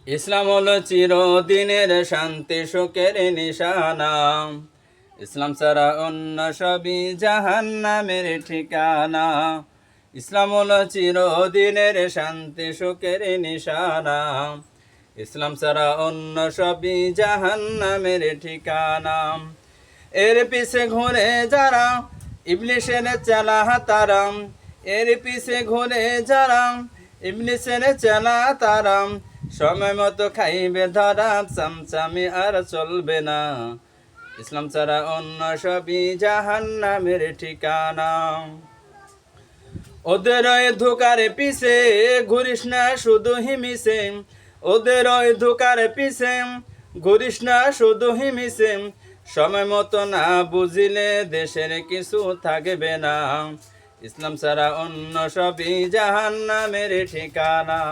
ইসলাম হলো চিরদিনের শান্তি সুখের নিশানা। ইসলাম ছাড়া অন্য সবই জাহান্নামের ঠিকানা। ইসলাম হলো চিরদিনের শান্তি সুখের নিশানা। ইসলাম ছাড়া অন্য সবই জাহান্নামের ঠিকানা। এর পিছে ঘুরে যারা ইবলিসের চেলা তারা, এর পিছে ঘুরে যারা ইবলিসের চেলা তারা, সময় মতো খাইবে ধরা, চামচামি আর চলবে না। ইসলাম ছাড়া অন্য সবই জাহান্নামের ঠিকানা। ওদের ওই ধোকার পিছে ঘুরিস না শুধু হিমিসে, ওদের ওই ধোকার পিছে ঘুরিস না শুধু হিমিসে, সময় মতো না বুঝিলে দেশের কিছু থাকবে না। ইসলাম ছাড়া অন্য সবই জাহান্নামের ঠিকানা।